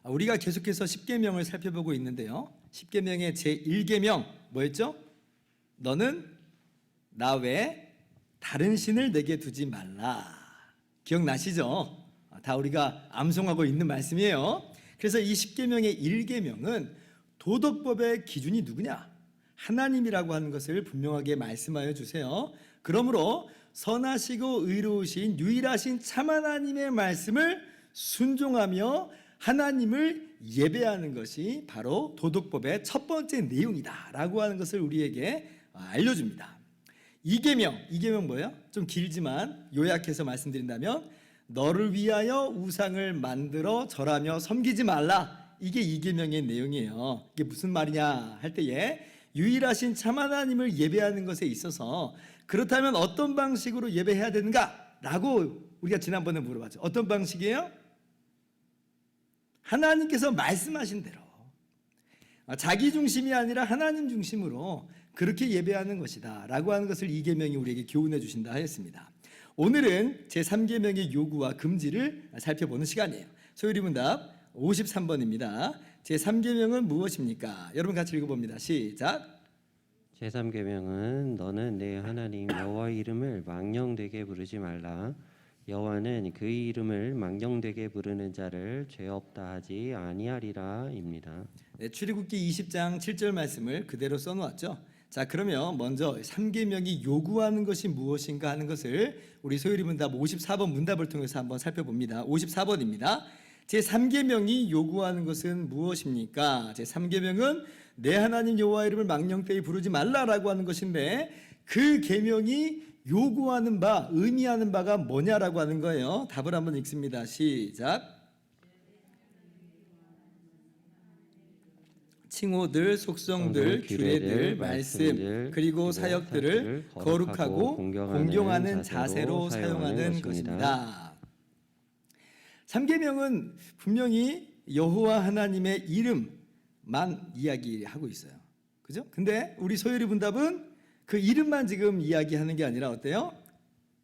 우리가 계속해서 십계명을 살펴보고 있는데요. 십계명의 제1계명 뭐였죠? 너는 나 외에 다른 신을 내게 두지 말라. 기억나시죠? 다 우리가 암송하고 있는 말씀이에요. 그래서 이 십계명의 1계명은 도덕법의 기준이 누구냐? 하나님이라고 하는 것을 분명하게 말씀하여 주세요. 그러므로 선하시고 의로우신 유일하신 참 하나님의 말씀을 순종하며 하나님을 예배하는 것이 바로 도덕법의 첫 번째 내용이다라고 하는 것을 우리에게 알려줍니다. 2계명 뭐예요? 좀 길지만 요약해서 말씀드린다면 너를 위하여 우상을 만들어 절하며 섬기지 말라. 이게 2계명의 내용이에요. 이게 무슨 말이냐 할 때에 유일하신 참 하나님을 예배하는 것에 있어서 그렇다면 어떤 방식으로 예배해야 되는가? 라고 우리가 지난번에 물어봤죠. 어떤 방식이에요? 하나님께서 말씀하신 대로 자기 중심이 아니라 하나님 중심으로 그렇게 예배하는 것이다 라고 하는 것을 2계명이 우리에게 교훈해 주신다 하였습니다. 오늘은 제3계명의 요구와 금지를 살펴보는 시간이에요. 소율이 문답 53번입니다. 제3계명은 무엇입니까? 여러분 같이 읽어봅니다. 시작. 제3계명은 너는 내 하나님 여호와의 이름을 망령되게 부르지 말라. 여호와는 그의 이름을 망령되게 부르는 자를 죄 없다 하지 아니하리라입니다. 네, 출애굽기 20장 7절 말씀을 그대로 써놓았죠. 자, 그러면 먼저 3계명이 요구하는 것이 무엇인가 하는 것을 우리 소율이 문답 54번 문답을 통해서 한번 살펴봅니다. 54번입니다. 제3계명이 요구하는 것은 무엇입니까? 제3계명은 내 하나님 여호와의 이름을 망령되이 부르지 말라라고 하는 것인데 그 계명이 요구하는 바, 의미하는 바가 뭐냐라고 하는 거예요. 답을 한번 읽습니다. 시작. 칭호들, 속성들, 규례들, 말씀, 그리고 사역들을 거룩하고 공경하는 자세로 사용하는 것입니다. 3계명은 분명히 여호와 하나님의 이름만 이야기하고 있어요. 그죠? 근데 우리 소율이 문답은 그 이름만 지금 이야기하는 게 아니라 어때요?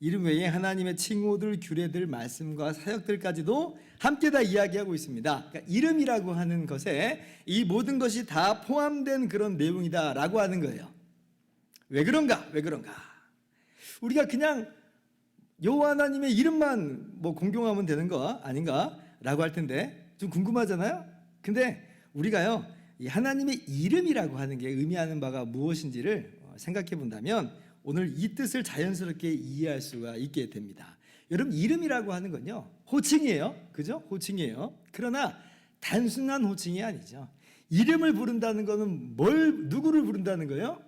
이름 외에 하나님의 칭호들, 규례들, 말씀과 사역들까지도 함께 다 이야기하고 있습니다. 그러니까 이름이라고 하는 것에 이 모든 것이 다 포함된 그런 내용이다라고 하는 거예요. 왜 그런가? 우리가 그냥 여호와 하나님의 이름만 뭐 공경하면 되는 거 아닌가라고 할 텐데 좀 궁금하잖아요. 근데 우리가요, 이 하나님의 이름이라고 하는 게 의미하는 바가 무엇인지를 생각해 본다면 오늘 이 뜻을 자연스럽게 이해할 수가 있게 됩니다. 여러분, 이름이라고 하는 건요, 호칭이에요. 그죠? 호칭이에요. 그러나 단순한 호칭이 아니죠. 이름을 부른다는 거는 누구를 부른다는 거예요?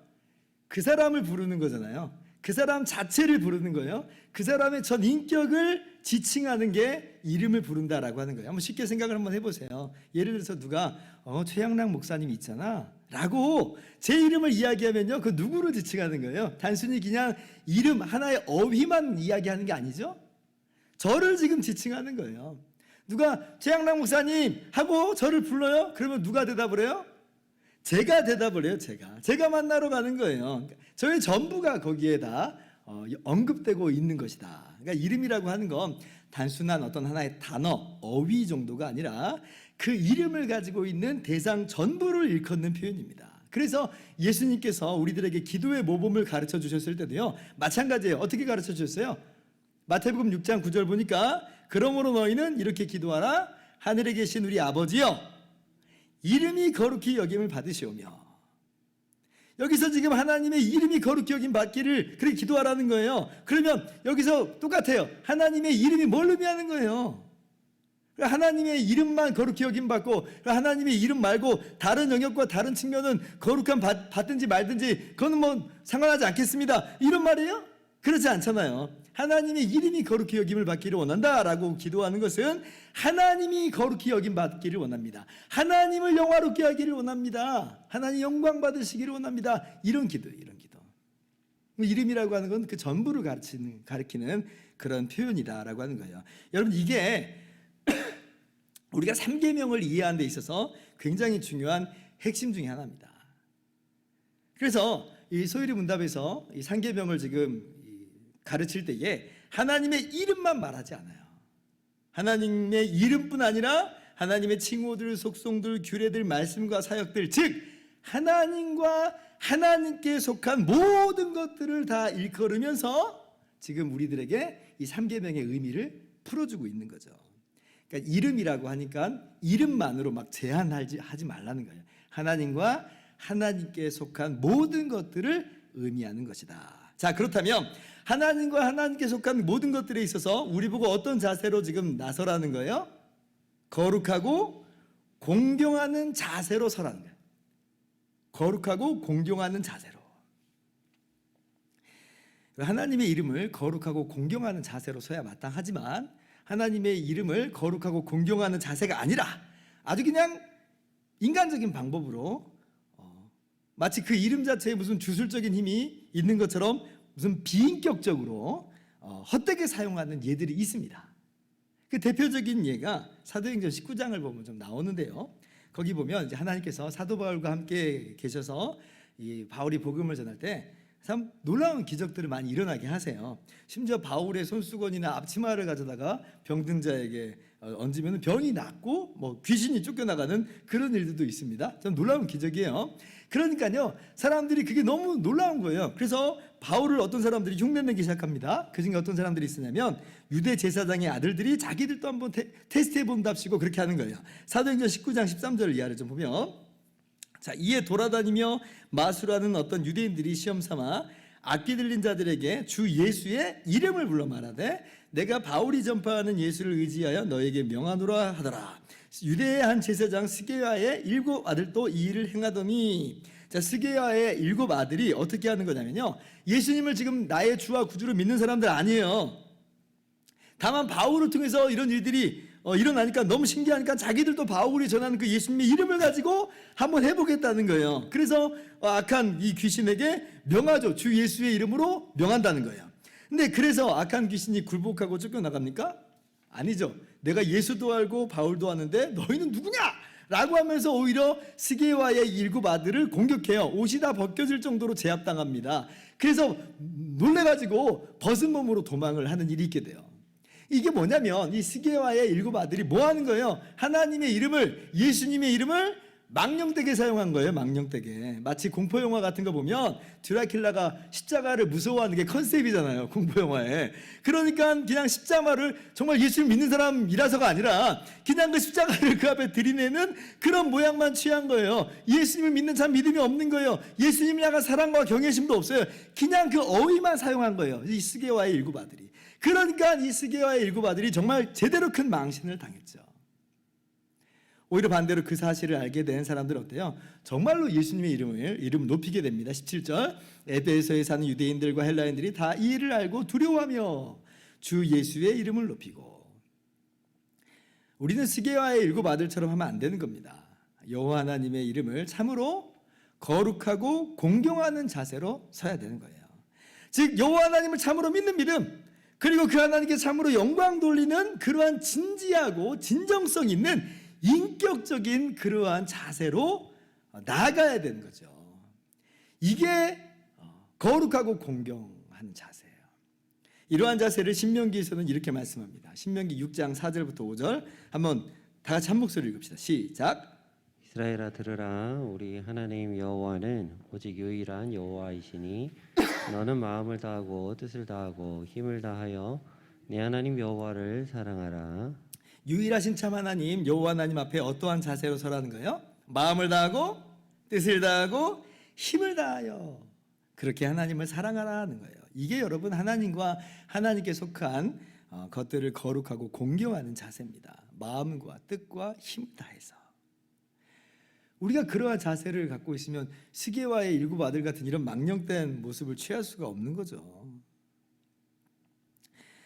그 사람을 부르는 거잖아요. 그 사람 자체를 부르는 거예요. 그 사람의 전 인격을 지칭하는 게 이름을 부른다라고 하는 거예요. 한번 쉽게 생각을 한번 해보세요. 예를 들어서 누가 최양락 목사님 있잖아 라고 제 이름을 이야기하면요, 그 누구를 지칭하는 거예요? 단순히 그냥 이름 하나의 어휘만 이야기하는 게 아니죠. 저를 지금 지칭하는 거예요. 누가 최양락 목사님 하고 저를 불러요? 그러면 누가 대답을 해요? 제가 대답을 해요. 제가 만나러 가는 거예요. 저의 전부가 거기에 다 언급되고 있는 것이다. 그러니까 이름이라고 하는 건 단순한 어떤 하나의 단어, 어휘 정도가 아니라 그 이름을 가지고 있는 대상 전부를 일컫는 표현입니다. 그래서 예수님께서 우리들에게 기도의 모범을 가르쳐 주셨을 때도요, 마찬가지예요. 어떻게 가르쳐 주셨어요? 마태복음 6장 9절 보니까 그러므로 너희는 이렇게 기도하라. 하늘에 계신 우리 아버지여, 이름이 거룩히 여김을 받으시오며. 여기서 지금 하나님의 이름이 거룩히 여김 받기를 그렇게 기도하라는 거예요. 그러면 여기서 똑같아요. 하나님의 이름이 뭘 의미하는 거예요? 하나님의 이름만 거룩히 여김 받고 하나님의 이름 말고 다른 영역과 다른 측면은 거룩함 받든지 말든지 그건 뭐 상관하지 않겠습니다, 이런 말이에요? 그렇지 않잖아요. 하나님의 이름이 거룩히 여김을 받기를 원한다라고 기도하는 것은 하나님이 거룩히 여김 받기를 원합니다. 하나님을 영화롭게 하기를 원합니다. 하나님 영광 받으시기를 원합니다. 이런 기도. 이름이라고 하는 건 그 전부를 가리키는 그런 표현이다라고 하는 거예요. 여러분, 이게 우리가 3계명을 이해하는 데 있어서 굉장히 중요한 핵심 중에 하나입니다. 그래서 이 소율이 문답에서 이 3계명을 지금 가르칠 때에 하나님의 이름만 말하지 않아요. 하나님의 이름뿐 아니라 하나님의 칭호들, 속성들, 규례들, 말씀과 사역들, 즉 하나님과 하나님께 속한 모든 것들을 다 일컬으면서 지금 우리들에게 이 3계명의 의미를 풀어주고 있는 거죠. 그러니까 이름이라고 하니까 이름만으로 막 제한하지 말라는 거예요. 하나님과 하나님께 속한 모든 것들을 의미하는 것이다. 자, 그렇다면 하나님과 하나님께 속한 모든 것들에 있어서 우리 보고 어떤 자세로 지금 나서라는 거예요? 거룩하고 공경하는 자세로 서라는 거예요. 거룩하고 공경하는 자세로. 하나님의 이름을 거룩하고 공경하는 자세로 서야 마땅하지만 하나님의 이름을 거룩하고 공경하는 자세가 아니라 아주 그냥 인간적인 방법으로 마치 그 이름 자체에 무슨 주술적인 힘이 있는 것처럼 무슨 비인격적으로 헛되게 사용하는 예들이 있습니다. 그 대표적인 예가 사도행전 19장을 보면 좀 나오는데요. 거기 보면 이제 하나님께서 사도 바울과 함께 계셔서 이 바울이 복음을 전할 때 참 놀라운 기적들을 많이 일어나게 하세요. 심지어 바울의 손수건이나 앞치마를 가져다가 병든 자에게 얹으면 병이 낫고 뭐 귀신이 쫓겨나가는 그런 일들도 있습니다. 참 놀라운 기적이에요. 그러니까요, 사람들이 그게 너무 놀라운 거예요. 그래서 바울을 어떤 사람들이 흉내내기 시작합니다. 그중에 어떤 사람들이 있으냐면 유대 제사장의 아들들이 자기들도 한번 테스트해 본답시고 그렇게 하는 거예요. 사도행전 19장 13절 이하를 좀 보면, 자, 이에 돌아다니며 마술하는 어떤 유대인들이 시험 삼아 악기 들린 자들에게 주 예수의 이름을 불러 말하되 내가 바울이 전파하는 예수를 의지하여 너에게 명하노라 하더라. 유대의 한 제사장 스게와의 7 아들도 이 일을 행하더니, 자, 스게와의 7 아들이 어떻게 하는 거냐면요, 예수님을 지금 나의 주와 구주로 믿는 사람들 아니에요. 다만 바울을 통해서 이런 일들이 일어나니까 너무 신기하니까 자기들도 바울이 전하는 그 예수님의 이름을 가지고 한번 해보겠다는 거예요. 그래서 악한 이 귀신에게 명하죠. 주 예수의 이름으로 명한다는 거예요. 근데 그래서 악한 귀신이 굴복하고 쫓겨나갑니까? 아니죠. 내가 예수도 알고 바울도 아는데 너희는 누구냐? 라고 하면서 오히려 스게와의 7 아들을 공격해요. 옷이 다 벗겨질 정도로 제압당합니다. 그래서 놀래가지고 벗은 몸으로 도망을 하는 일이 있게 돼요. 이게 뭐냐면 이 스게와의 7 아들이 뭐 하는 거예요? 하나님의 이름을, 예수님의 이름을 망령되게 사용한 거예요. 망령되게. 마치 공포영화 같은 거 보면 드라큘라가 십자가를 무서워하는 게 컨셉이잖아요, 공포영화에. 그러니까 그냥 십자가를 정말 예수님 믿는 사람이라서가 아니라 그냥 그 십자가를 그 앞에 들이내는 그런 모양만 취한 거예요. 예수님을 믿는 참 믿음이 없는 거예요. 예수님을 향한 사랑과 경외심도 없어요. 그냥 그 어휘만 사용한 거예요, 이 스게와의 7 아들이. 그러니까 이 스게와의 7 아들이 정말 제대로 큰 망신을 당했죠. 오히려 반대로 그 사실을 알게 된 사람들은 어때요? 정말로 예수님의 이름 높이게 됩니다. 17절, 에베소에 사는 유대인들과 헬라인들이 다 이 일을 알고 두려워하며 주 예수의 이름을 높이고. 우리는 스게와의 7 아들처럼 하면 안 되는 겁니다. 여호와 하나님의 이름을 참으로 거룩하고 공경하는 자세로 서야 되는 거예요. 즉 여호와 하나님을 참으로 믿는 믿음, 그리고 그 하나님께 참으로 영광 돌리는 그러한 진지하고 진정성 있는 인격적인 그러한 자세로 나아가야 되는 거죠. 이게 거룩하고 공경하는 자세예요. 이러한 자세를 신명기에서는 이렇게 말씀합니다. 신명기 6장 4절부터 5절 한번 다 같이 한 목소리로 읽읍시다. 시작. 이스라엘아 들으라. 우리 하나님 여호와는 오직 유일한 여호와이시니 너는 마음을 다하고 뜻을 다하고 힘을 다하여 네 하나님 여호와를 사랑하라. 유일하신 참 하나님 여호와 하나님 앞에 어떠한 자세로 서라는 거예요? 마음을 다하고 뜻을 다하고 힘을 다하여 그렇게 하나님을 사랑하라는 거예요. 이게 여러분 하나님과 하나님께 속한 것들을 거룩하고 공경하는 자세입니다. 마음과 뜻과 힘을 다해서. 우리가 그러한 자세를 갖고 있으면 스게와의 7 아들 같은 이런 망령된 모습을 취할 수가 없는 거죠.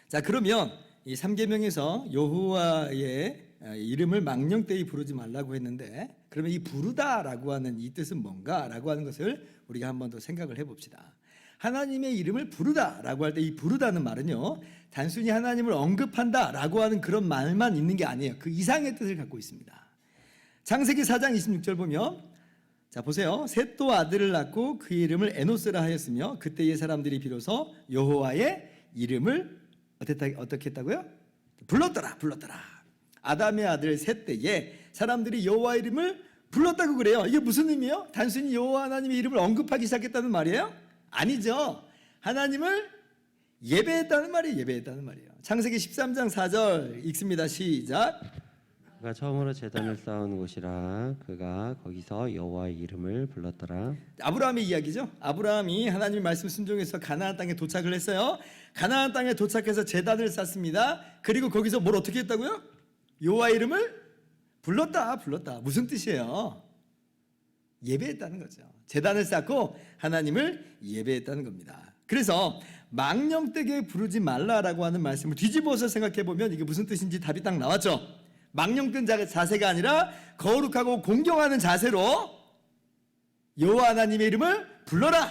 자, 그러면 이 3계명에서 여호와의 이름을 망령되이 부르지 말라고 했는데, 그러면 이 부르다라고 하는 이 뜻은 뭔가라고 하는 것을 우리가 한 번 더 생각을 해봅시다. 하나님의 이름을 부르다라고 할 때 이 부르다는 말은요, 단순히 하나님을 언급한다라고 하는 그런 말만 있는 게 아니에요. 그 이상의 뜻을 갖고 있습니다. 창세기 4장 26절 보면, 자 보세요. 셋도 아들을 낳고 그 이름을 에노스라 하였으며 그때의 사람들이 비로소 여호와의 이름을 어떻게 했다고요? 불렀더라. 아담의 아들 셋 때에 사람들이 여호와 이름을 불렀다고 그래요. 이게 무슨 의미예요? 단순히 여호와 하나님의 이름을 언급하기 시작했다는 말이에요? 아니죠. 하나님을 예배했다는 말이에요. 예배했다는 말이에요. 창세기 13장 4절 읽습니다. 시작. 그가 처음으로 제단을 쌓은 곳이라 그가 거기서 여호와의 이름을 불렀더라. 아브라함의 이야기죠. 아브라함이 하나님의 말씀 순종해서 가나안 땅에 도착을 했어요. 가나안 땅에 도착해서 제단을 쌓습니다. 그리고 거기서 뭘 어떻게 했다고요? 여호와 이름을 불렀다. 무슨 뜻이에요? 예배했다는 거죠. 제단을 쌓고 하나님을 예배했다는 겁니다. 그래서 망령되게 부르지 말라라고 하는 말씀을 뒤집어서 생각해 보면 이게 무슨 뜻인지 답이 딱 나왔죠. 망령된 자세가 아니라 거룩하고 공경하는 자세로 여호와 하나님의 이름을 불러라,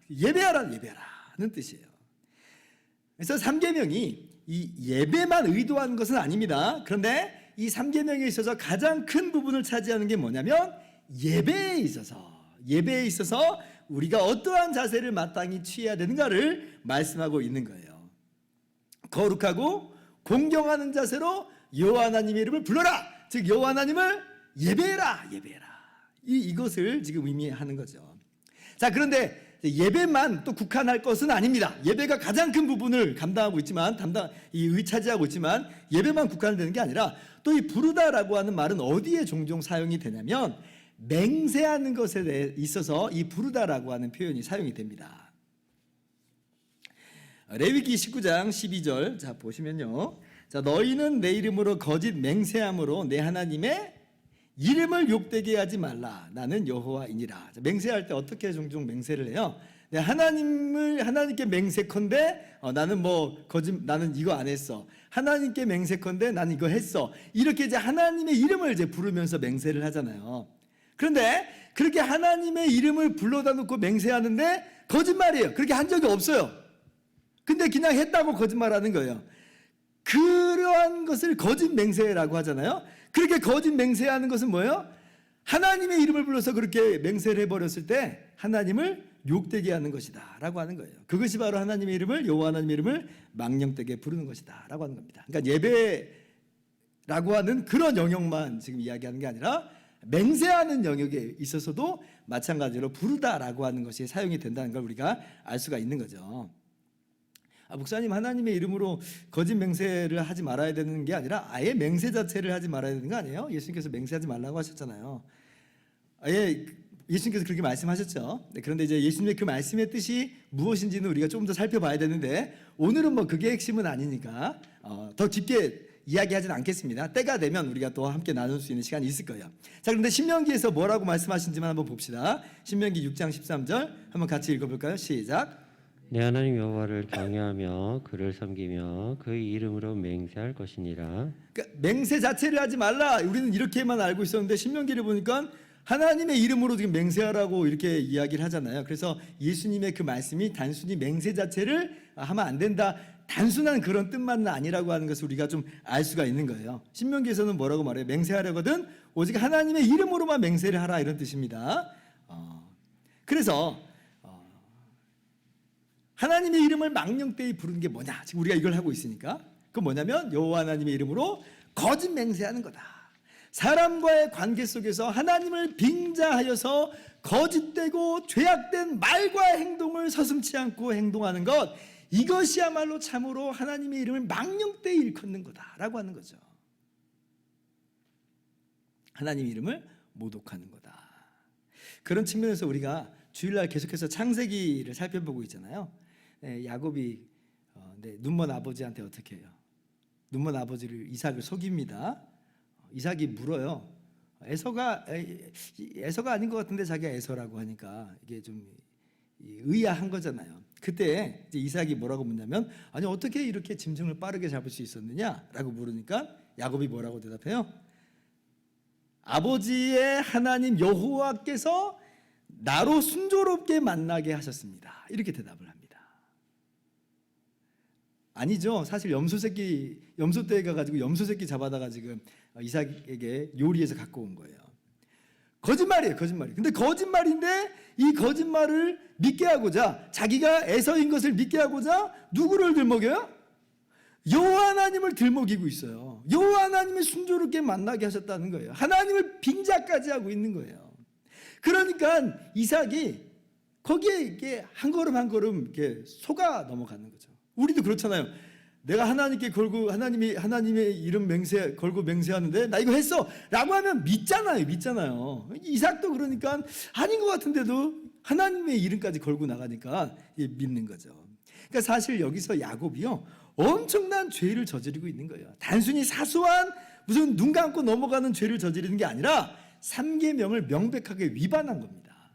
예배하라는 뜻이에요. 그래서 3계명이 이 예배만 의도하는 것은 아닙니다. 그런데 이 3계명에 있어서 가장 큰 부분을 차지하는 게 뭐냐면 예배에 있어서 우리가 어떠한 자세를 마땅히 취해야 되는가를 말씀하고 있는 거예요. 거룩하고 공경하는 자세로 여호와 하나님의 이름을 불러라. 즉 여호와 하나님을 예배해라. 이것을 지금 의미하는 거죠. 자, 그런데 예배만 또 국한할 것은 아닙니다. 예배가 가장 큰 부분을 감당하고 있지만 차지하고 있지만 예배만 국한되는 게 아니라 또 이 부르다라고 하는 말은 어디에 종종 사용이 되냐면 맹세하는 것에 있어서 이 부르다라고 하는 표현이 사용이 됩니다. 레위기 19장 12절 자 보시면요. 자, 너희는 내 이름으로 거짓 맹세함으로 내 하나님의 이름을 욕되게 하지 말라. 나는 여호와이니라. 자, 맹세할 때 어떻게 종종 맹세를 해요? 내 하나님께 맹세컨대 나는 이거 안 했어. 하나님께 맹세컨대 나는 이거 했어. 이렇게 이제 하나님의 이름을 이제 부르면서 맹세를 하잖아요. 그런데 그렇게 하나님의 이름을 불러다 놓고 맹세하는데 거짓말이에요. 그렇게 한 적이 없어요. 근데 그냥 했다고 거짓말하는 거예요. 그러한 것을 거짓 맹세라고 하잖아요. 그렇게 거짓 맹세하는 것은 뭐예요? 하나님의 이름을 불러서 그렇게 맹세를 해버렸을 때 하나님을 욕되게 하는 것이다 라고 하는 거예요. 그것이 바로 하나님의 이름을, 여호와 하나님의 이름을 망령되게 부르는 것이다 라고 하는 겁니다. 그러니까 예배라고 하는 그런 영역만 지금 이야기하는 게 아니라 맹세하는 영역에 있어서도 마찬가지로 부르다라고 하는 것이 사용이 된다는 걸 우리가 알 수가 있는 거죠. 목사님, 하나님의 이름으로 거짓 맹세를 하지 말아야 되는 게 아니라 아예 맹세 자체를 하지 말아야 되는 거 아니에요? 예수님께서 맹세하지 말라고 하셨잖아요. 아예 예수님께서 그렇게 말씀하셨죠. 그런데 이제 예수님의 그 말씀의 뜻이 무엇인지는 우리가 조금 더 살펴봐야 되는데 오늘은 그게 핵심은 아니니까 더 깊게 이야기하지는 않겠습니다. 때가 되면 우리가 또 함께 나눌 수 있는 시간이 있을 거예요. 자, 그런데 신명기에서 뭐라고 말씀하신지만 한번 봅시다. 신명기 6장 13절 한번 같이 읽어볼까요? 시작. 내 하나님 여호와를 경외하며 그를 섬기며 그의 이름으로 맹세할 것이니라. 그러니까 맹세 자체를 하지 말라. 우리는 이렇게만 알고 있었는데 신명기를 보니까 하나님의 이름으로 지금 맹세하라고 이렇게 이야기를 하잖아요. 그래서 예수님의 그 말씀이 단순히 맹세 자체를 하면 안 된다, 단순한 그런 뜻만은 아니라고 하는 것을 우리가 좀 알 수가 있는 거예요. 신명기에서는 뭐라고 말해요? 맹세하려거든 오직 하나님의 이름으로만 맹세를 하라, 이런 뜻입니다. 그래서 하나님의 이름을 망령되이 부르는 게 뭐냐? 지금 우리가 이걸 하고 있으니까 그건 뭐냐면 여호와 하나님의 이름으로 거짓 맹세하는 거다. 사람과의 관계 속에서 하나님을 빙자하여서 거짓되고 죄악된 말과 행동을 서슴지 않고 행동하는 것, 이것이야말로 참으로 하나님의 이름을 망령되이 일컫는 거다라고 하는 거죠. 하나님의 이름을 모독하는 거다. 그런 측면에서 우리가 주일날 계속해서 창세기를 살펴보고 있잖아요. 야곱이 눈먼 아버지한테 어떻게 해요? 눈먼 아버지를 이삭을 속입니다. 이삭이 물어요. 에서가 아닌 것 같은데 자기가 에서라고 하니까 이게 좀 의아한 거잖아요. 그때 이삭이 뭐라고 묻냐면, 아니 어떻게 이렇게 짐승을 빠르게 잡을 수 있었느냐라고 물으니까 야곱이 뭐라고 대답해요? 아버지의 하나님 여호와께서 나로 순조롭게 만나게 하셨습니다. 이렇게 대답을 합니다. 아니죠. 사실 염소떼에 가가지고 염소새끼 잡아다가 지금 이삭에게 요리해서 갖고 온 거예요. 거짓말이에요, 거짓말이. 근데 거짓말인데 이 거짓말을 믿게 하고자, 자기가 에서인 것을 믿게 하고자 누구를 들먹여요? 여호와 하나님을 들먹이고 있어요. 여호와 하나님을 순조롭게 만나게 하셨다는 거예요. 하나님을 빙자까지 하고 있는 거예요. 그러니까 이삭이 거기에 이렇게 한 걸음 한 걸음 이렇게 속아 넘어가는 거죠. 우리도 그렇잖아요. 내가 하나님께 걸고 하나님의 이름 걸고 맹세하는데 나 이거 했어라고 하면 믿잖아요. 이삭도 그러니까 아닌 것 같은데도 하나님의 이름까지 걸고 나가니까 믿는 거죠. 그러니까 사실 여기서 야곱이요 엄청난 죄를 저지르고 있는 거예요. 단순히 사소한 무슨 눈 감고 넘어가는 죄를 저지르는 게 아니라 3계명을 명백하게 위반한 겁니다.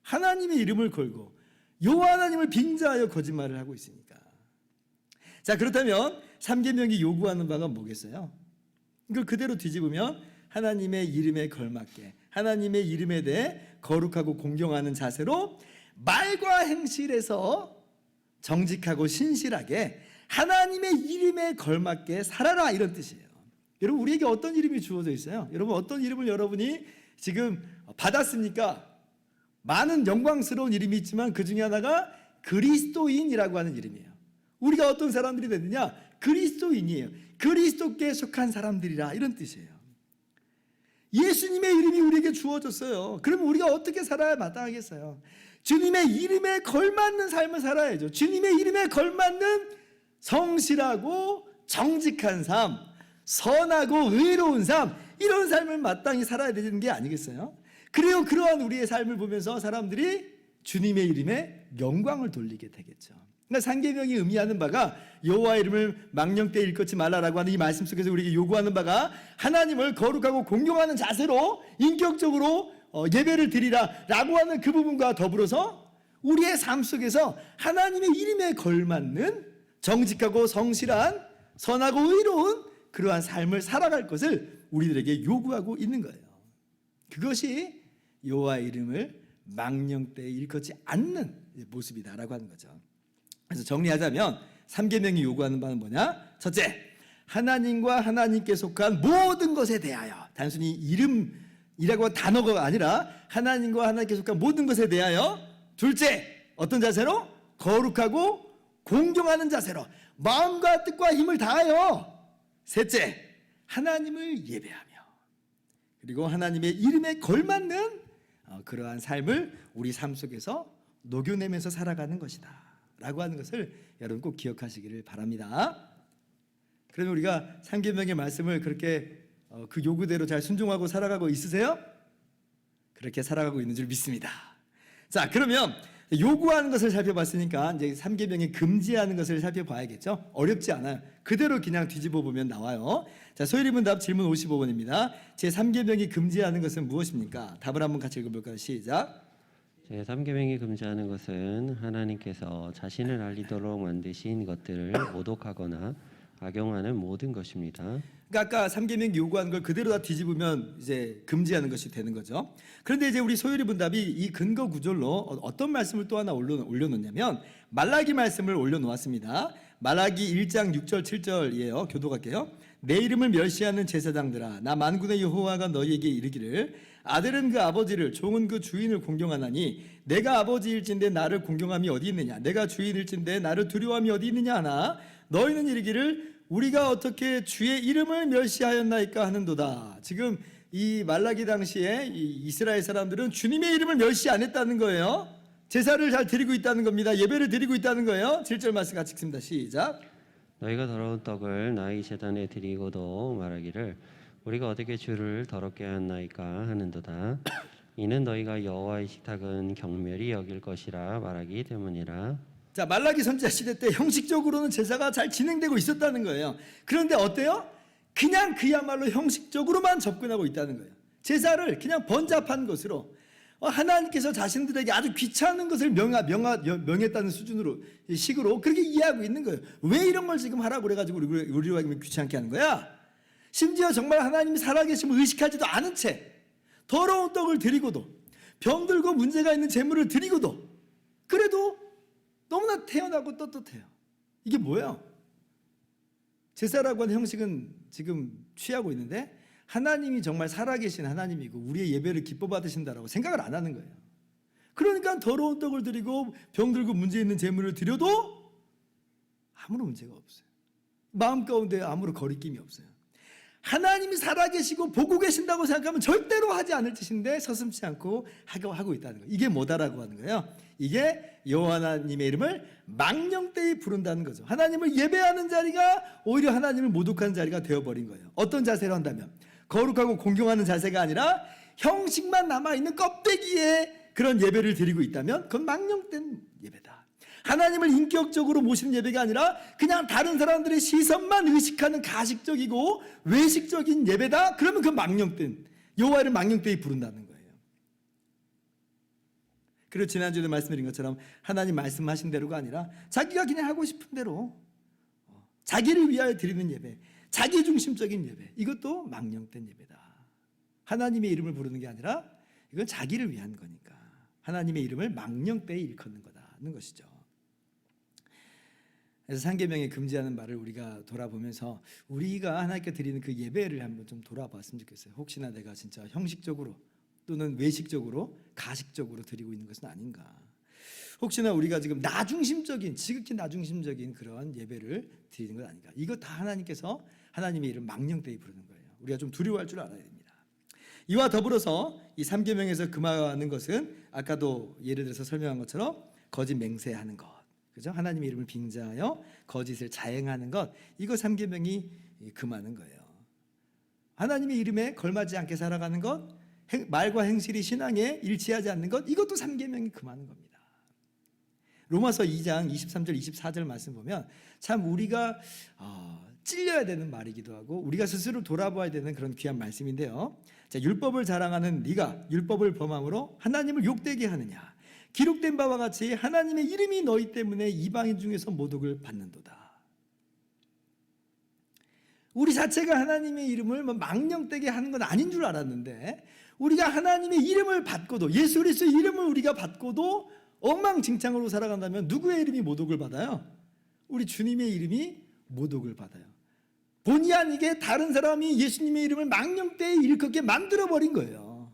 하나님의 이름을 걸고 여호와 하나님을 빙자하여 거짓말을 하고 있으니까. 자, 그렇다면 3계명이 요구하는 바가 뭐겠어요? 이걸 그대로 뒤집으면 하나님의 이름에 걸맞게 하나님의 이름에 대해 거룩하고 공경하는 자세로 말과 행실에서 정직하고 신실하게 하나님의 이름에 걸맞게 살아라, 이런 뜻이에요. 여러분, 우리에게 어떤 이름이 주어져 있어요? 여러분, 어떤 이름을 여러분이 지금 받았습니까? 많은 영광스러운 이름이 있지만 그 중에 하나가 그리스도인이라고 하는 이름이에요. 우리가 어떤 사람들이 됐느냐? 그리스도인이에요. 그리스도께 속한 사람들이라, 이런 뜻이에요. 예수님의 이름이 우리에게 주어졌어요. 그러면 우리가 어떻게 살아야 마땅하겠어요? 주님의 이름에 걸맞는 삶을 살아야죠. 주님의 이름에 걸맞는 성실하고 정직한 삶, 선하고 의로운 삶, 이런 삶을 마땅히 살아야 되는 게 아니겠어요? 그래요. 그러한 우리의 삶을 보면서 사람들이 주님의 이름에 영광을 돌리게 되겠죠. 그러니까 3계명이 의미하는 바가 여호와 이름을 망령되이 일컫지 말라라고 하는 이 말씀 속에서 우리에게 요구하는 바가 하나님을 거룩하고 공경하는 자세로 인격적으로 예배를 드리라라고 하는 그 부분과 더불어서 우리의 삶 속에서 하나님의 이름에 걸맞는 정직하고 성실한 선하고 의로운 그러한 삶을 살아갈 것을 우리들에게 요구하고 있는 거예요. 그것이 여호와 이름을 망령되이 일컫지 않는 모습이다라고 하는 거죠. 그래서 정리하자면 3계명이 요구하는 바는 뭐냐? 첫째, 하나님과 하나님께 속한 모든 것에 대하여, 단순히 이름이라고 하는 단어가 아니라 하나님과 하나님께 속한 모든 것에 대하여. 둘째, 어떤 자세로? 거룩하고 공경하는 자세로 마음과 뜻과 힘을 다하여. 셋째, 하나님을 예배하며, 그리고 하나님의 이름에 걸맞는 그러한 삶을 우리 삶 속에서 녹여내면서 살아가는 것이다 라고 하는 것을 여러분 꼭 기억하시기를 바랍니다. 그러면 우리가 3계명의 말씀을 그렇게 그 요구대로 잘 순종하고 살아가고 있으세요? 그렇게 살아가고 있는 줄 믿습니다. 자, 그러면 요구하는 것을 살펴봤으니까 이제 3계명이 금지하는 것을 살펴봐야겠죠. 어렵지 않아요. 그대로 그냥 뒤집어 보면 나와요. 자, 소율이문답 질문 55번입니다. 제 3계명이 금지하는 것은 무엇입니까? 답을 한번 같이 읽어볼까요? 시작. 제 3계명이 금지하는 것은 하나님께서 자신을 알리도록 만드신 것들을 모독하거나 악용하는 모든 것입니다. 그러니까 아까 3계명 요구하는 걸 그대로 다 뒤집으면 이제 금지하는 것이 되는 거죠. 그런데 이제 우리 소율이 문답이 이 근거 구절로 어떤 말씀을 또 하나 올려놓냐면 말라기 말씀을 올려놓았습니다. 말라기 1장 6절 7절이에요. 교독할게요. 내 이름을 멸시하는 제사장들아, 나 만군의 여호와가 너희에게 이르기를 아들은 그 아버지를, 종은 그 주인을 공경하나니 내가 아버지일진데 나를 공경함이 어디 있느냐, 내가 주인일진데 나를 두려워함이 어디 있느냐 하나 너희는 이르기를 우리가 어떻게 주의 이름을 멸시하였나이까 하는도다. 지금 이 말라기 당시에 이 이스라엘 사람들은 주님의 이름을 멸시 안 했다는 거예요. 제사를 잘 드리고 있다는 겁니다. 예배를 드리고 있다는 거예요. 7절 말씀 같이 읽습니다. 시작. 너희가 더러운 떡을 나의 제단에 드리고도 말하기를 우리가 어떻게 주를 더럽게 하였나이까 하는도다. 이는 너희가 여호와의 식탁은 경멸히 여길 것이라 말하기 때문이라. 자, 말라기 선지자 시대 때 형식적으로는 제사가 잘 진행되고 있었다는 거예요. 그런데 어때요? 그냥 그야말로 형식적으로만 접근하고 있다는 거예요. 제사를 그냥 번잡한 것으로 하나님께서 자신들에게 아주 귀찮은 것을 명했다는 수준으로 식으로 그렇게 이해하고 있는 거예요. 왜 이런 걸 지금 하라고 그래가지고 우리가 귀찮게 하는 거야? 심지어 정말 하나님이 살아계심을 의식하지도 않은 채 더러운 떡을 드리고도 병들고 문제가 있는 재물을 드리고도 그래도 너무나 태연하고 떳떳해요. 이게 뭐예요? 제사라고 하는 형식은 지금 취하고 있는데 하나님이 정말 살아계신 하나님이고 우리의 예배를 기뻐 받으신다라고 생각을 안 하는 거예요. 그러니까 더러운 떡을 드리고 병들고 문제 있는 재물을 드려도 아무런 문제가 없어요. 마음 가운데 아무런 거리낌이 없어요. 하나님이 살아계시고 보고 계신다고 생각하면 절대로 하지 않을 짓인데 서슴지 않고 하고 있다는 거예요. 이게 뭐다라고 하는 거예요. 이게 여호와 하나님의 이름을 망령되이 부른다는 거죠. 하나님을 예배하는 자리가 오히려 하나님을 모독하는 자리가 되어버린 거예요. 어떤 자세로 한다면 거룩하고 공경하는 자세가 아니라 형식만 남아있는 껍데기에 그런 예배를 드리고 있다면 그건 망령된 예배다. 하나님을 인격적으로 모시는 예배가 아니라 그냥 다른 사람들의 시선만 의식하는 가식적이고 외식적인 예배다. 그러면 그건 망령된, 여호와를 망령되이 부른다는 거예요. 그리고 지난주에 말씀드린 것처럼 하나님 말씀하신 대로가 아니라 자기가 그냥 하고 싶은 대로 자기를 위하여 드리는 예배, 자기 중심적인 예배, 이것도 망령된 예배다. 하나님의 이름을 부르는 게 아니라 이건 자기를 위한 거니까 하나님의 이름을 망령되이 일컫는 거다는 것이죠. 그래서 상계명에 금지하는 말을 우리가 돌아보면서 우리가 하나님께 드리는 그 예배를 한번 좀 돌아봤으면 좋겠어요. 혹시나 내가 진짜 형식적으로 또는 외식적으로 가식적으로 드리고 있는 것은 아닌가. 혹시나 우리가 지금 나중심적인, 지극히 나중심적인 그런 예배를 드리는 것 아닌가. 이거 다 하나님께서 하나님의 이름 망령되이 부르는 거예요. 우리가 좀 두려워할 줄 알아야 됩니다. 이와 더불어서 이 3계명에서 금하는 것은 아까도 예를 들어서 설명한 것처럼 거짓 맹세하는 것, 그죠? 하나님의 이름을 빙자하여 거짓을 자행하는 것, 이거 3계명이 금하는 거예요. 하나님의 이름에 걸맞지 않게 살아가는 것, 말과 행실이 신앙에 일치하지 않는 것, 이것도 3계명이 금하는 겁니다. 로마서 2장 23절 24절 말씀 보면 참 우리가 찔려야 되는 말이기도 하고 우리가 스스로 돌아봐야 되는 그런 귀한 말씀인데요. 자, 율법을 자랑하는 네가 율법을 범함으로 하나님을 욕되게 하느냐. 기록된 바와 같이 하나님의 이름이 너희 때문에 이방인 중에서 모독을 받는도다. 우리 자체가 하나님의 이름을 망령되게 하는 건 아닌 줄 알았는데 우리가 하나님의 이름을 받고도 예수 그리스도의 이름을 우리가 받고도 엉망진창으로 살아간다면 누구의 이름이 모독을 받아요? 우리 주님의 이름이 모독을 받아요. 본의 아니게 다른 사람이 예수님의 이름을 망령되이 일컫게 만들어버린 거예요.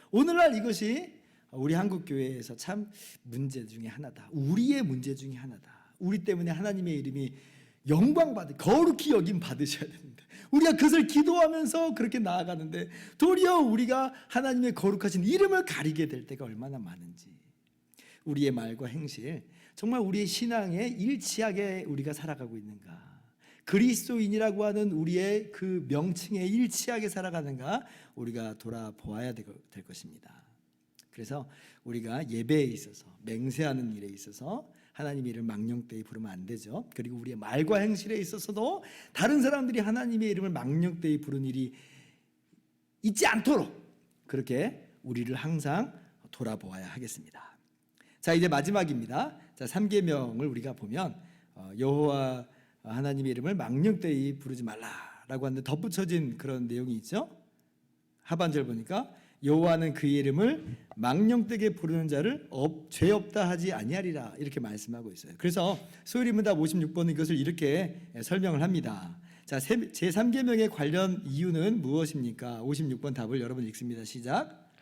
오늘날 이것이 우리 한국교회에서 참 문제 중에 하나다. 우리의 문제 중에 하나다. 우리 때문에 하나님의 이름이 영광받으 거룩히 여김 받으셔야 되는데 우리가 그것을 기도하면서 그렇게 나아가는데 도리어 우리가 하나님의 거룩하신 이름을 가리게 될 때가 얼마나 많은지, 우리의 말과 행실 정말 우리의 신앙에 일치하게 우리가 살아가고 있는가, 그리스도인이라고 하는 우리의 그 명칭에 일치하게 살아가는가 우리가 돌아보아야 될 것입니다. 그래서 우리가 예배에 있어서 맹세하는 일에 있어서 하나님의 이름을 망령되이 부르면 안 되죠. 그리고 우리의 말과 행실에 있어서도 다른 사람들이 하나님의 이름을 망령되이 부르는 일이 있지 않도록 그렇게 우리를 항상 돌아보아야 하겠습니다. 자, 이제 마지막입니다. 자, 3계명을 우리가 보면 여호와 하나님의 이름을 망령되이 부르지 말라라고 하는데 덧붙여진 그런 내용이 있죠. 하반절 보니까 여호와는 그의 이름을 망령되게 부르는 자를 죄 없다 하지 아니하리라 이렇게 말씀하고 있어요. 그래서 소율이문답 56번은 이것을 이렇게 설명을 합니다. 자, 제3계명의 관련 이유는 무엇입니까? 56번 답을 여러분 읽습니다. 시작.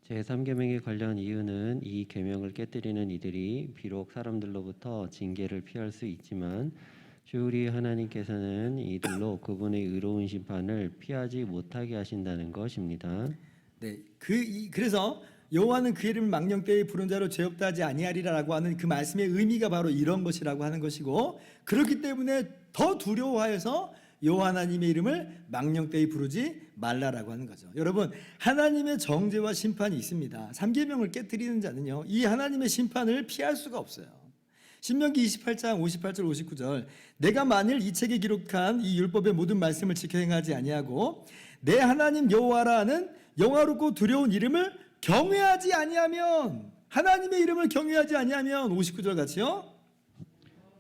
제3계명에 관련 이유는 이 계명을 깨뜨리는 이들이 비록 사람들로부터 징계를 피할 수 있지만 주 우리 하나님께서는 이들로 그분의 의로운 심판을 피하지 못하게 하신다는 것입니다. 네, 그래서 여호와는 그의 이름을 망령되이 부른 자로 죄 없다 하지 아니하리라라고 하는 그 말씀의 의미가 바로 이런 것이라고 하는 것이고, 그렇기 때문에 더 두려워하여서 여호와 하나님의 이름을 망령되이 부르지 말라라고 하는 거죠. 여러분, 하나님의 정죄와 심판이 있습니다. 3계명을 깨뜨리는 자는요, 이 하나님의 심판을 피할 수가 없어요. 신명기 28장 58절 59절 내가 만일 이 책에 기록한 이 율법의 모든 말씀을 지켜 행하지 아니하고 내 하나님 여호와라는 영화롭고 두려운 이름을 경외하지 아니하면, 하나님의 이름을 경외하지 아니하면 59절 같이요,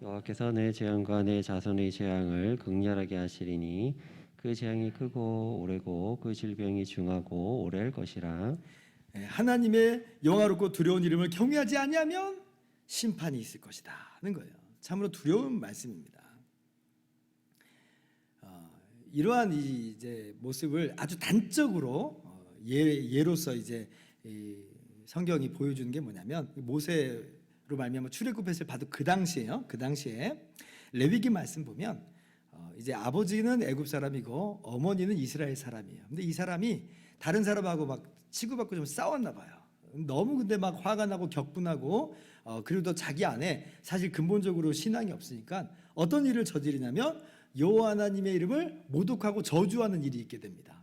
여호와께서 내 재앙과 내 자손의 재앙을 극렬하게 하시리니 그 재앙이 크고 오래고 그 질병이 중하고 오래할 것이라. 하나님의 영화롭고 두려운 이름을 경외하지 아니하면 심판이 있을 것이다 하는 거예요. 참으로 두려운 말씀입니다. 이러한 이제 모습을 아주 단적으로 예로서 이제 성경이 보여주는 게 뭐냐면, 모세로 말미암아 출애굽했을 봐도 그 당시에 레위기 말씀 보면 이제 아버지는 애굽 사람이고 어머니는 이스라엘 사람이에요. 근데 이 사람이 다른 사람하고 막 치고받고 좀 싸웠나 봐요. 너무 근데 막 화가 나고 격분하고 그리고 또 자기 안에 사실 근본적으로 신앙이 없으니까 어떤 일을 저지르냐면 여호와 하나님의 이름을 모독하고 저주하는 일이 있게 됩니다.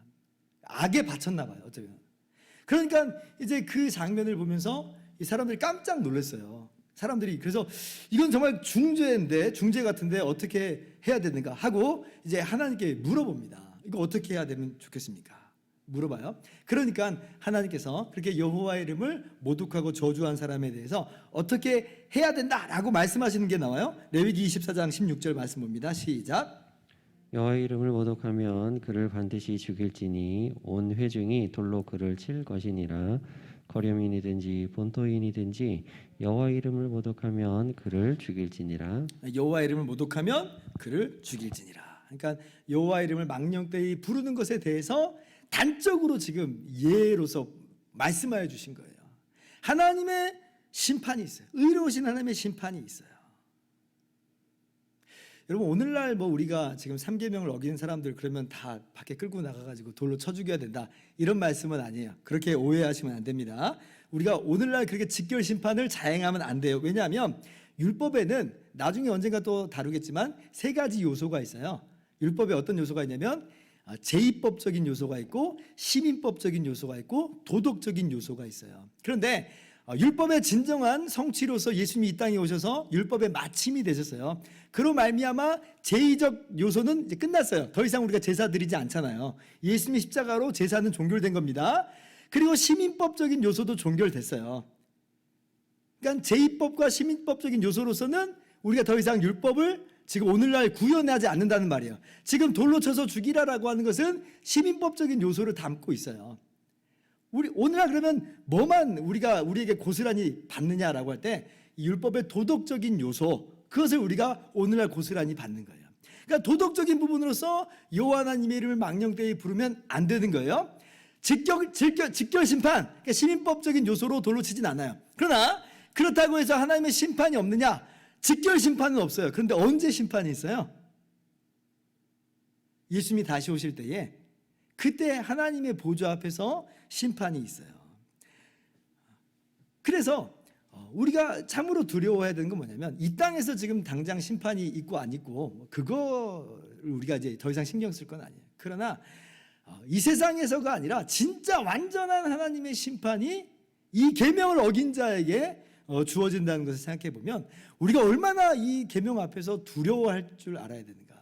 악에 바쳤나 봐요. 어쩌면. 그러니까 이제 그 장면을 보면서 이 사람들이 깜짝 놀랐어요. 사람들이 그래서 이건 정말 중죄인데 중죄 같은데 어떻게 해야 되는가 하고 이제 하나님께 물어봅니다. 이거 어떻게 해야 되면 좋겠습니까? 물어봐요. 그러니까 하나님께서 그렇게 여호와의 이름을 모독하고 저주한 사람에 대해서 어떻게 해야 된다라고 말씀하시는 게 나와요. 레위기 24장 16절 말씀 봅니다. 시작. 여호와의 이름을 모독하면 그를 반드시 죽일지니 온 회중이 돌로 그를 칠 것이니라. 거렴인이든지 본토인이든지 여호와의 이름을 모독하면 그를 죽일지니라. 여호와의 이름을 모독하면 그를 죽일지니라. 그러니까 여호와의 이름을 망령되이 부르는 것에 대해서 단적으로 지금 예로서 말씀하여 주신 거예요. 하나님의 심판이 있어요. 의로우신 하나님의 심판이 있어요. 여러분 오늘날 뭐 우리가 지금 3계명을 어기는 사람들 그러면 다 밖에 끌고 나가가지고 돌로 쳐 죽여야 된다 이런 말씀은 아니에요. 그렇게 오해하시면 안 됩니다. 우리가 오늘날 그렇게 직결 심판을 자행하면 안 돼요. 왜냐하면 율법에는 나중에 언젠가 또 다루겠지만 세 가지 요소가 있어요. 율법에 어떤 요소가 있냐면 제의법적인 요소가 있고 시민법적인 요소가 있고 도덕적인 요소가 있어요. 그런데 율법의 진정한 성취로서 예수님이 이 땅에 오셔서 율법의 마침이 되셨어요. 그로 말미암아 제의적 요소는 이제 끝났어요. 더 이상 우리가 제사 드리지 않잖아요. 예수님의 십자가로 제사는 종결된 겁니다. 그리고 시민법적인 요소도 종결됐어요. 그러니까 제의법과 시민법적인 요소로서는 우리가 더 이상 율법을 지금 오늘날 구현하지 않는다는 말이에요. 지금 돌로 쳐서 죽이라라고 하는 것은 시민법적인 요소를 담고 있어요. 우리 오늘날 그러면 뭐만 우리에게 고스란히 받느냐라고 할 때 율법의 도덕적인 요소 그것을 우리가 오늘날 고스란히 받는 거예요. 그러니까 도덕적인 부분으로서 여호와 하나님의 이름을 망령되이 부르면 안 되는 거예요. 직결 심판 그러니까 시민법적인 요소로 돌로 치진 않아요. 그러나 그렇다고 해서 하나님의 심판이 없느냐? 직결 심판은 없어요. 그런데 언제 심판이 있어요? 예수님이 다시 오실 때에 그때 하나님의 보좌 앞에서 심판이 있어요. 그래서 우리가 참으로 두려워해야 되는 건 뭐냐면 이 땅에서 지금 당장 심판이 있고 안 있고 그거를 우리가 이제 더 이상 신경 쓸 건 아니에요. 그러나 이 세상에서가 아니라 진짜 완전한 하나님의 심판이 이 계명을 어긴 자에게 주어진다는 것을 생각해 보면 우리가 얼마나 이 계명 앞에서 두려워할 줄 알아야 되는가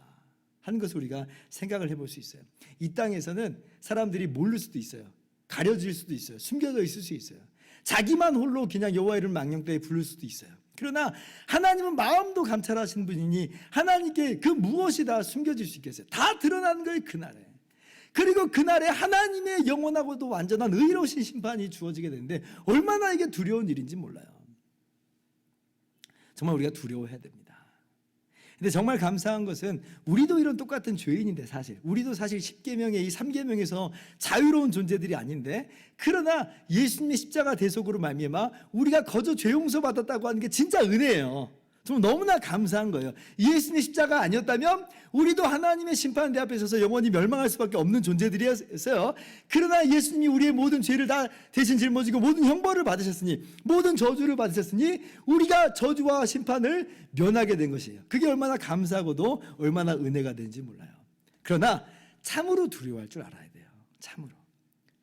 하는 것을 우리가 생각을 해볼 수 있어요. 이 땅에서는 사람들이 모를 수도 있어요. 가려질 수도 있어요. 숨겨져 있을 수 있어요. 자기만 홀로 그냥 여호와 이름 망령되이 부를 수도 있어요. 그러나 하나님은 마음도 감찰하시는 분이니 하나님께 그 무엇이 다 숨겨질 수 있겠어요. 다 드러나는 거예요. 그날에. 그리고 그날에 하나님의 영원하고도 완전한 의로우신 심판이 주어지게 되는데 얼마나 이게 두려운 일인지 몰라요. 정말 우리가 두려워해야 됩니다. 근데 정말 감사한 것은 우리도 이런 똑같은 죄인인데 사실 우리도 사실 10계명의 이 3계명에서 자유로운 존재들이 아닌데 그러나 예수님의 십자가 대속으로 말미암아 우리가 거저 죄 용서 받았다고 하는 게 진짜 은혜예요. 정말 너무나 감사한 거예요. 예수님의 십자가 아니었다면 우리도 하나님의 심판대 앞에 서서 영원히 멸망할 수밖에 없는 존재들이었어요. 그러나 예수님이 우리의 모든 죄를 다 대신 짊어지고 모든 형벌을 받으셨으니 모든 저주를 받으셨으니 우리가 저주와 심판을 면하게 된 것이에요. 그게 얼마나 감사하고도 얼마나 은혜가 되는지 몰라요. 그러나 참으로 두려워할 줄 알아야 돼요. 참으로.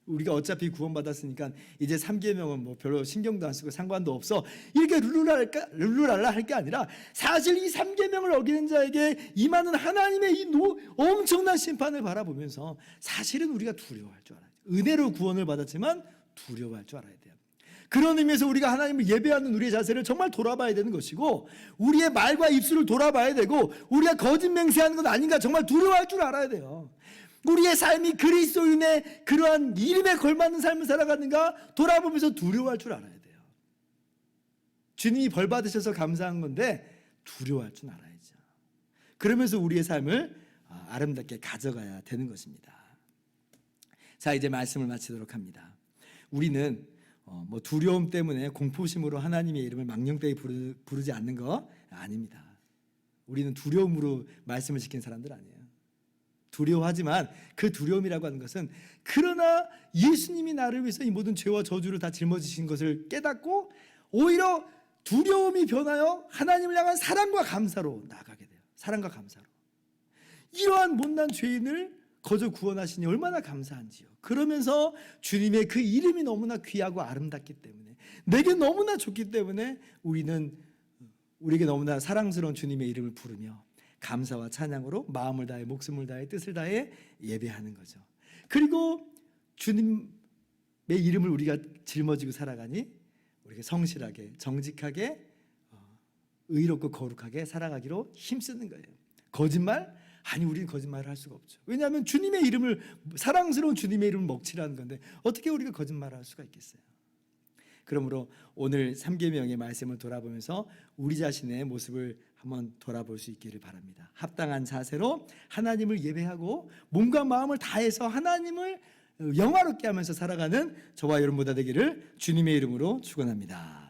우리가 어차피 구원받았으니까 이제 3계명은 뭐 별로 신경도 안 쓰고 상관도 없어 이렇게 룰루랄라 할 게 아니라 사실 이 3계명을 어기는 자에게 임하는 하나님의 이 엄청난 심판을 바라보면서 사실은 우리가 두려워할 줄 알아야 돼요. 은혜로 구원을 받았지만 두려워할 줄 알아야 돼요. 그런 의미에서 우리가 하나님을 예배하는 우리의 자세를 정말 돌아봐야 되는 것이고 우리의 말과 입술을 돌아봐야 되고 우리가 거짓 맹세하는 것 아닌가 정말 두려워할 줄 알아야 돼요. 우리의 삶이 그리스도인의 그러한 이름에 걸맞는 삶을 살아가는가 돌아보면서 두려워할 줄 알아야 돼요. 주님이 벌 받으셔서 감사한 건데 두려워할 줄 알아야죠. 그러면서 우리의 삶을 아름답게 가져가야 되는 것입니다. 자, 이제 말씀을 마치도록 합니다. 우리는 뭐 두려움 때문에 공포심으로 하나님의 이름을 망령되이 부르지 않는 거 아닙니다. 우리는 두려움으로 말씀을 지킨 사람들 아니에요. 두려워하지만 그 두려움이라고 하는 것은 그러나 예수님이 나를 위해서 이 모든 죄와 저주를 다 짊어지신 것을 깨닫고 오히려 두려움이 변하여 하나님을 향한 사랑과 감사로 나아가게 돼요. 사랑과 감사로. 이러한 못난 죄인을 거저 구원하시니 얼마나 감사한지요. 그러면서 주님의 그 이름이 너무나 귀하고 아름답기 때문에 내게 너무나 좋기 때문에 우리에게 너무나 사랑스러운 주님의 이름을 부르며 감사와 찬양으로 마음을 다해 목숨을 다해 뜻을 다해 예배하는 거죠. 그리고 주님의 이름을 우리가 짊어지고 살아가니 우리가 성실하게 정직하게 의롭고 거룩하게 살아가기로 힘쓰는 거예요. 거짓말? 아니, 우리는 거짓말을 할 수가 없죠. 왜냐하면 주님의 이름을, 사랑스러운 주님의 이름을 먹칠하는 건데 어떻게 우리가 거짓말을 할 수가 있겠어요? 그러므로 오늘 3계명의 말씀을 돌아보면서 우리 자신의 모습을 한번 돌아볼 수 있기를 바랍니다. 합당한 자세로 하나님을 예배하고 몸과 마음을 다해서 하나님을 영화롭게 하면서 살아가는 저와 여러분보다 되기를 주님의 이름으로 축원합니다.